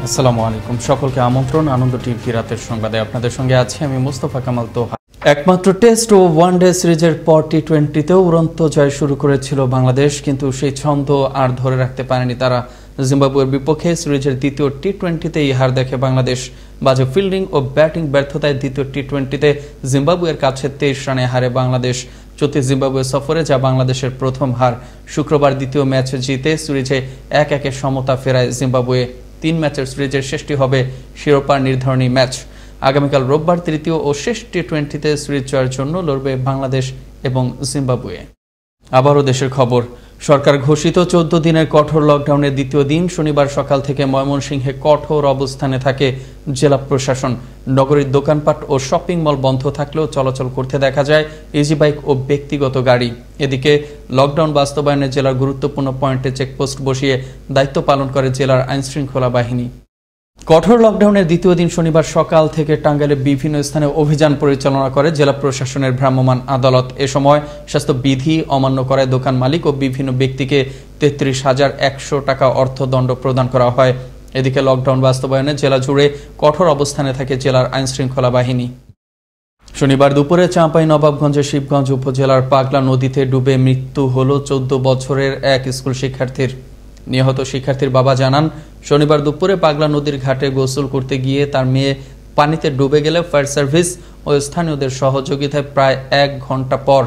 আসসালামু আলাইকুম, সকলকে আমন্ত্রণ আনন্দ টিভি রাতের সংবাদে। আপনাদের সঙ্গে আছি আমি মুস্তফা কামাল তোহা। একমাত্র টেস্ট ও ওয়ানডে সিরিজের পর টি-20তেও উড়ন্ত জয় শুরু করেছিল বাংলাদেশ, কিন্তু সেই ছন্দ আর ধরে রাখতে পারেনি তারা। জিম্বাবুয়ের বিপক্ষে সিরিজের দ্বিতীয় টি-20তে হার দেখে বাংলাদেশ। বাজে ফিল্ডিং ও ব্যাটিং ব্যর্থতায় দ্বিতীয় টি-20তে জিম্বাবুয়ের কাছে 23 রানে হারে বাংলাদেশ। চলতি জিম্বাবুয়ে সফরে যা বাংলাদেশের প্রথম হার। শুক্রবার দ্বিতীয় ম্যাচ জিতে সিরিজে 1-1 সমতা ফেরায় জিম্বাবুয়ে। 3 ম্যাচের সিরিজের শেষটি হবে শিরোপা নির্ধারণী ম্যাচ। আগামীকাল রোববার তৃতীয় ও শেষ টি-20তে সিরিজ জয়ের জন্য লড়বে বাংলাদেশ এবং জিম্বাবুয়ে। আবারও দেশের খবর। সরকার ঘোষিত 14 দিনের কঠোর লকডাউনের দ্বিতীয় দিন শনিবার সকাল থেকে ময়মনসিংহে কঠোর অবস্থানে থাকে জেলা প্রশাসন। নগরীর দোকানপাট ও শপিং মল বন্ধ থাকলেও চলাচল করতে দেখা যায় ইজি বাইক ও ব্যক্তিগত গাড়ি। এদিকে লকডাউন বাস্তবায়নে জেলার গুরুত্বপূর্ণ পয়েন্টে চেকপোস্ট বসিয়ে দায়িত্ব পালন করে জেলার আইনশৃঙ্খলা বাহিনী। কঠোর লকডাউনের দ্বিতীয় দিন শনিবার সকাল থেকে টাঙ্গাইলের বিভিন্ন স্থানে অভিযান পরিচালনা করে জেলা প্রশাসনের ভ্রাম্যমাণ আদালত। এ সময় স্বাস্থ্যবিধি অমান্য করায় দোকান মালিক ও বিভিন্ন ব্যক্তিকে 33,100 টাকা অর্থদণ্ড প্রদান করা হয়। এদিকে লকডাউন বাস্তবায়নে জেলা জুড়ে কঠোর অবস্থানে থাকে জেলার আইনশৃঙ্খলা বাহিনী। শনিবার দুপুরে চাঁপাইনবাবগঞ্জের শিবগঞ্জ উপজেলার পাগলা নদীতে ডুবে মৃত্যু হল 14 বছরের এক স্কুল শিক্ষার্থীর। নিহত শিক্ষার্থীর বাবা জানান, শনিবার দুপুরে পাগলা নদীর ঘাটে গোসল করতে গিয়ে তার মেয়ে পানিতে ডুবে গেলে ফায়ার সার্ভিস ও স্থানীয়দের সহযোগিতায় প্রায় 1 ঘন্টা পর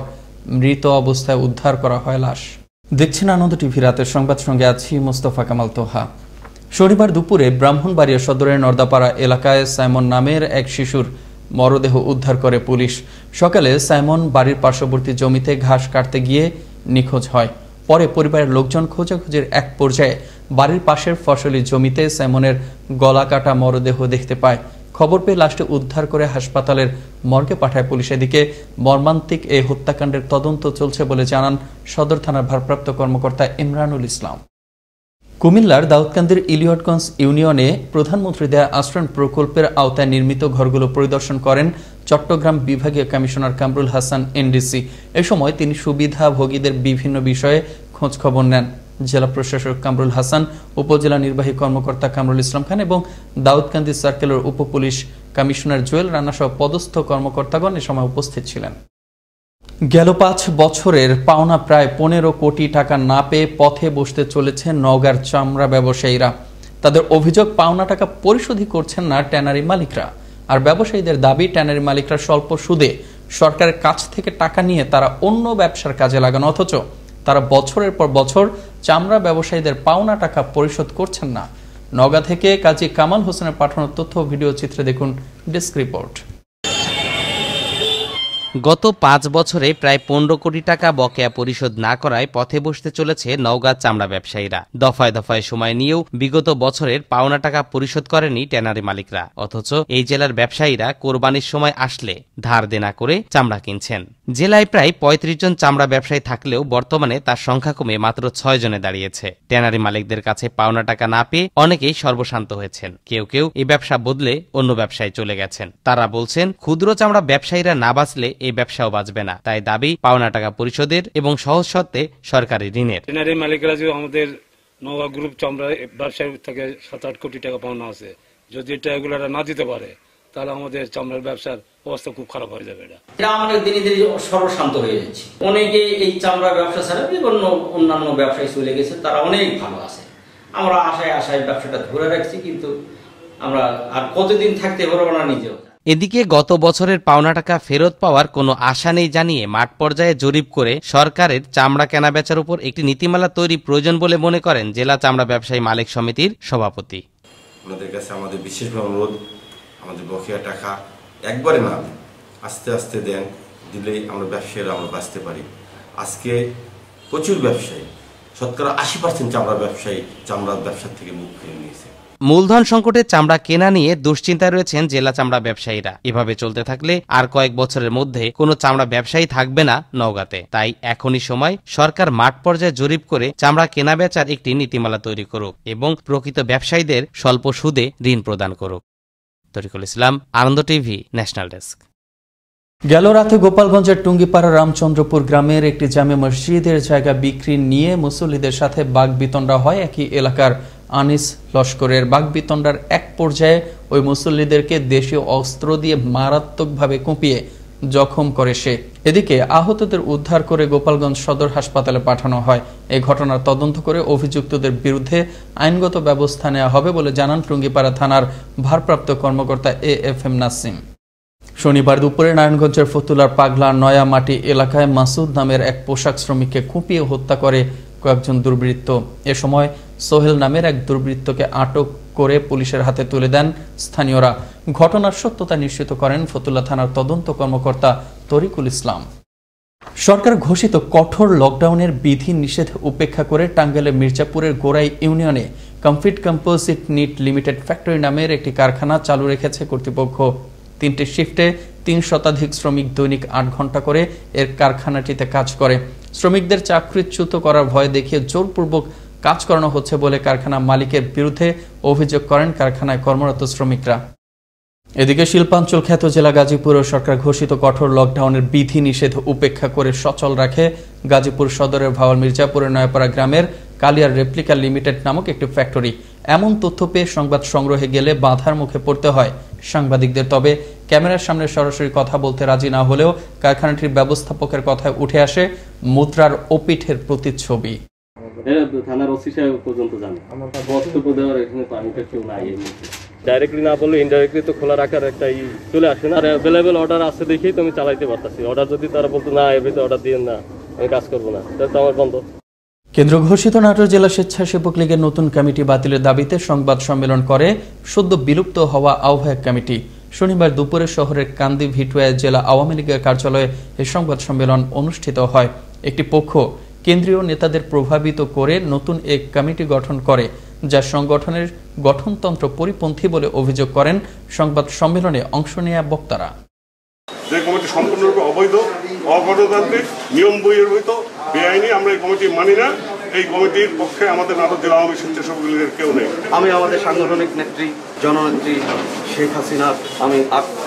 মৃত অবস্থায় উদ্ধার করা হয় লাশ। দেখছেন আনন্দ টিভি রাতের সংবাদ, সঙ্গে আছি মুস্তফা কামাল তোহা। শনিবার দুপুরে ব্রাহ্মণবাড়িয়া সদরের নর্দাপাড়া এলাকায় সাইমন নামের এক শিশুর মরদেহ উদ্ধার করে পুলিশ। সকালে সাইমন বাড়ির পার্শ্ববর্তী জমিতে ঘাস কাটতে গিয়ে নিখোঁজ হয়। পরে পরিবারের লোকজন খোঁজাখুঁজির এক পর্যায়ে বাড়ির পাশের ফসলি জমিতে সাইমনের গলা কাটা মরদেহ দেখতে পায়। খবর পেয়ে লাশটি উদ্ধার করে হাসপাতালের মর্গে পাঠায় পুলিশ। এদিকে মর্মান্তিক এই হত্যাকাণ্ডের তদন্ত চলছে বলে জানান সদর থানার ভারপ্রাপ্ত কর্মকর্তা ইমরানুল ইসলাম। কুমিল্লার দাউদকান্দির ইলিয়টগঞ্জ ইউনিয়নে প্রধানমন্ত্রী দেয়া আশ্রয় প্রকল্পের আওতায় নির্মিত ঘরগুলো পরিদর্শন করেন চট্টগ্রাম বিভাগীয় কমিশনার কামরুল হাসান এনডিসি। এ সময় তিনি সুবিধাভোগীদের বিভিন্ন বিষয়ে খোঁজ খবর নেন। জেলা প্রশাসক কামরুল হাসান, উপজেলা নির্বাহী কর্মকর্তা কামরুল ইসলাম খান এবং দাউদকান্দি সার্কেলের উপ পুলিশ কমিশনার জুয়েল রানা সহ পদস্থ কর্মকর্তাগণ এ সময় উপস্থিত ছিলেন। গেল 5 বছরের পাওনা প্রায় 15 কোটি টাকা না পেয়ে পথে বসতে চলেছে নওগাঁর চামড়া ব্যবসায়ীরা। তাদের অভিযোগ, পাওনা টাকা পরিশোধই করছেন না ট্যানারি মালিকরা। আর ব্যবসায়ীদের দাবি, ট্যানারি মালিকরা স্বল্প সুদে সরকারের কাছ থেকে টাকা নিয়ে তারা অন্য ব্যবসার কাজে লাগান, অথচ তারা বছরের পর বছর চামড়া ব্যবসায়ীদের পাওনা টাকা পরিশোধ করছেন না। নওগাঁ থেকে কাজী কামাল হোসেনের পাঠানো তথ্য ভিডিও চিত্রে দেখুন ডেস্ক রিপোর্ট। গত 5 বছরে প্রায় 15 কোটি টাকা বকেয়া পরিশোধ না করায় পথে বসতে চলেছে নওগাঁ চামড়া ব্যবসায়ীরা। দফায় দফায় সময় নিয়েও বিগত বছরের পাওনা টাকা পরিশোধ করেনি ট্যানারি মালিকরা, অথচ এই জেলার ব্যবসায়ীরা কোরবানির সময় আসলে ধার দেনা করে চামড়া কিনছেন। জেলায় প্রায় 35 জন চামড়া ব্যবসায়ী থাকলেও বর্তমানে তার সংখ্যা কমে মাত্র 6 জনে দাঁড়িয়েছে। ট্যানারি মালিকদের কাছে পাওনা টাকা না পেয়ে অনেকেই সর্বশান্ত হয়েছেন। কেউ কেউ এই ব্যবসা বদলে অন্য ব্যবসায় চলে গেছেন। তারা বলছেন, ক্ষুদ্র চামড়া ব্যবসায়ীরা না বাঁচলে এই ব্যবসাও বাঁচবে না। তাই দাবি পাওনা টাকা পরিশোধের এবং সহজ শর্তে সরকারি ঋণের। ট্যানারি মালিকরা যে আমাদের নওগাঁ গ্রুপ চামড়া ব্যবসায়ী থেকে 7-8 কোটি টাকা পাওনা আছে, যদি এটা এগুলো না দিতে পারে তাহলে আমাদের চামড়ার ব্যবসার অবস্থা খুব খারাপ হয়ে যাবে। এটা আমাদের দিনে দিনে সর্বশান্ত হয়ে যাচ্ছে। অনেকে এই চামড়া ব্যবসা ছাড়া বিভিন্ন অন্যান্য ব্যবসায় চলে গেছে, তারা অনেক ভালো আছে। আমরা আশায় আশায় ব্যবসাটা ধরে রাখছি, কিন্তু আমরা আর কতদিন থাকতে পারবো না নিজেও। এদিকে গত বছরের পাওনা টাকা ফেরত পাওয়ার কোনো আশা নেই জানিয়ে মাঠ পর্যায়ে জরিপ করে সরকারের চামড়া কেনা বেচার উপর একটি নীতিমালা তৈরি প্রয়োজন বলে মনে করেন জেলা চামড়া ব্যবসায়ী মালিক সমিতির সভাপতি। আপনাদের কাছে আমাদের বিশেষ অনুরোধ, আমাদের বকেয়া টাকা একবারে না, আস্তে আস্তে দেন, দিলেই আমরা ব্যবসায়ীরা আমরা বাঁচতে পারি। আজকে প্রচুর ব্যবসায়ী, শতকরা 80% চামড়ার ব্যবসা থেকে মুখ ফিরে নিয়েছে। মূলধন সংকটে চামড়া কেনা নিয়ে দুশ্চিন্তায় রয়েছেন জেলা চামড়া ব্যবসায়ীরা। এভাবে চলতে থাকলে আর কয়েক বছরের মধ্যে কোনো চামড়া ব্যবসায়ী থাকবে না নওগাঁতে। তাই এখনই সময় সরকার মাঠ পর্যায়ে জরিপ করে চামড়া কেনা বেচার একটি নীতিমালা তৈরি করুক এবং প্রকৃত ব্যবসায়ীদের স্বল্প সুদে ঋণ প্রদান করুক। তরিকুল ইসলাম, আনন্দ টিভি, ন্যাশনাল ডেস্ক। গেল রাতে গোপালগঞ্জের টুঙ্গিপাড়া রামচন্দ্রপুর গ্রামের একটি জামে মসজিদের জায়গা বিক্রি নিয়ে মুসল্লিদের সাথে বাকবিতণ্ডা হয় একই এলাকার আনিস লস্করের বাগবিতণ্ডার এক পর্যায়ে ওই মুসল্লিদেরকে দেশীয় অস্ত্র দিয়ে মারাত্মকভাবে কুপিয়ে জখম করে সে। এদিকে আহতদের উদ্ধার করে গোপালগঞ্জ সদর হাসপাতালে পাঠানো হয়। এই ঘটনার তদন্ত করে অভিযুক্তদের বিরুদ্ধে আইনগত ব্যবস্থা নেওয়া হবে বলে জানান টুঙ্গিপাড়া থানার ভারপ্রাপ্ত কর্মকর্তা AFM নাসিম। শনিবার দুপুরে নারায়ণগঞ্জের ফতুল্লার পাগলা নয়ামাটি এলাকায় মাসুদ নামের এক পোশাক শ্রমিককে কুপিয়ে হত্যা করে কয়েকজন দুর্বৃত্ত। এ সময় সোহেল নামের এক দুর্বৃত্তকে আটক করে পুলিশের হাতে তুলে দেন স্থানীয়রা। ঘটনার সত্যতা নিশ্চিত করেন ফতুল্লা থানার তদন্ত কর্মকর্তা তরিকুল ইসলাম। সরকার ঘোষিত কঠোর লকডাউনের বিধি নিষেধ উপেক্ষা করে টাঙ্গাইলের মির্জাপুরের গোড়াই ইউনিয়নে comfit composite knit limited factory নামের একটি কারখানা চালু রেখেছে কর্তৃপক্ষ। 3টি শিফটে 3 শতাধিক শ্রমিক দৈনিক 8 ঘন্টা করে এর কারখানাটিতে কাজ করে। শ্রমিকদের চাকরিচ্যুত করার ভয় দেখিয়ে জোরপূর্বক কাজ করানো হচ্ছে বলে কারখানা মালিকের বিরুদ্ধে অভিযোগ করেন কারখানায় কর্মরত শ্রমিকরা। এদিকে শিল্পাঞ্চল খ্যাত জেলা গাজীপুরেও সরকার ঘোষিত কঠোর লকডাউনের বিধি নিষেধ উপেক্ষা করে সচল রাখে গাজীপুর সদরের ভাওয়াল মির্জাপুরের নয়াপাড়া গ্রামের কালিয়ার রেপ্লিকা লিমিটেড নামক একটি ফ্যাক্টরি। এমন তথ্য পেয়ে সংবাদ সংগ্রহে গেলে বাধার মুখে পড়তে হয় সাংবাদিকদের। তবে ক্যামেরার সামনে সরাসরি কথা বলতে রাজি না হলেও কারখানাটির ব্যবস্থাপকের কথায় উঠে আসে মুদ্রার ওপিঠের প্রতিচ্ছবি। থানার ওসি সাহেব পর্যন্ত জানে বক্তব্য দেওয়ার এখানে পানিটা কেউ নাই। ডাইরেক্টলি না বললে ইনডাইরেক্টলি তো খোলা রাখার একটা চলে আসে না। আর অ্যাভেলেবেল অর্ডার আছে দেখেই তো আমি চালাইতে পারতাছি। অর্ডার যদি তারা বলতো না এভাবে অর্ডার দিয়ে না আমি কাজ করবো না, তাহলে তো আমার বন্ধ। কেন্দ্র ঘোষিত নাটোর জেলা স্বেচ্ছাসেবক লীগের নতুন কমিটি বাতিলের দাবিতে সংবাদ সম্মেলন করে সদ্য বিলুপ্ত হওয়া আহ্বায়ক কমিটি। শনিবার দুপুরে শহরের কান্দি ভিটুয়ায় জেলা আওয়ামী লীগের কার্যালয়ে এই সংবাদ সম্মেলন অনুষ্ঠিত হয়। একটি পক্ষ কেন্দ্রীয় নেতাদের প্রভাবিত করে নতুন এক কমিটি গঠন করে, যা সংগঠনের গঠনতন্ত্র পরিপন্থী বলে অভিযোগ করেন সংবাদ সম্মেলনে অংশ নেয়া বক্তারা। যে কমিটি সম্পূর্ণরূপে অবৈধ, অগণতান্ত্রিক, নিয়ম বহির্ভূত, বেআইনি, আমরা এই কমিটি মানি না। এই কমিটির পক্ষে আমাদের নাটোর জেলা আওয়ামী স্বেচ্ছাসেবক লীগের কেউ নেই। আমি আমাদের সাংগঠনিক নেত্রী জননেত্রী শেখ হাসিনার আমি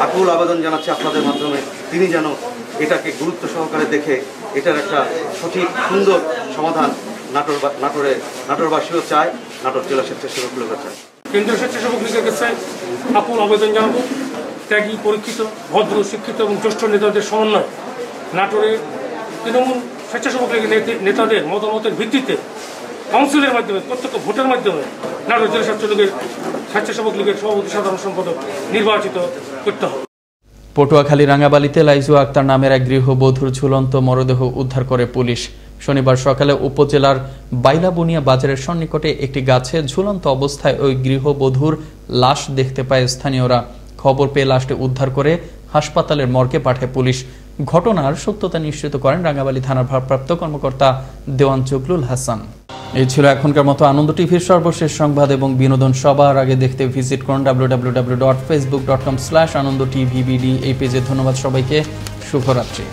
আকুল আবেদন জানাচ্ছি আপনাদের মাধ্যমে, তিনি যেন এটাকে গুরুত্ব সহকারে দেখে এটার একটা সঠিক সুন্দর সমাধান নাটোরবাসীও চায়, নাটোর জেলা স্বেচ্ছাসেবক লীগও চায়। কেন্দ্রীয় স্বেচ্ছাসেবক লীগের কাছে আকুল আবেদন জানাবো, ত্যাগী, পরীক্ষিত, ভদ্র, শিক্ষিত এবং জ্যেষ্ঠ নেতাদের সমন্বয় নাটোরে তৃণমূল স্বেচ্ছাসেবক লীগের নেতাদের মতামতের ভিত্তিতে কাউন্সিলের মাধ্যমে, প্রত্যক্ষ ভোটের মাধ্যমে নাটোর জেলা স্বেচ্ছাসেবক লীগের সভাপতি সাধারণ সম্পাদক নির্বাচিত করতে হবে। পটুয়াখালী রাঙ্গাবালিতে লাইজু আক্তার নামের এক গৃহবধূর ঝুলন্ত মরদেহ উদ্ধার করে পুলিশ। শনিবার সকালে উপজেলার বাইলাবুনিয়া বাজারের সন্নিকটে একটি গাছে ঝুলন্ত অবস্থায় ওই গৃহবধূর লাশ দেখতে পায় স্থানীয়রা। খবর পেয়ে লাশটি উদ্ধার করে হাসপাতালের মর্গে পাঠায় পুলিশ। ঘটনার সত্যতা নিশ্চিত করেন রাঙ্গাবালী থানার ভারপ্রাপ্ত কর্মকর্তা দেওয়ান জগলুল হাসান। এই ছিল এখনকার মতো আনন্দ টিভির সর্বশেষ সংবাদ এবং বিনোদন। সবার আগে দেখতে ভিজিট করুন www.facebook.com/anondotvbd এই পেজে। ধন্যবাদ সবাইকে, শুভরাত্রি।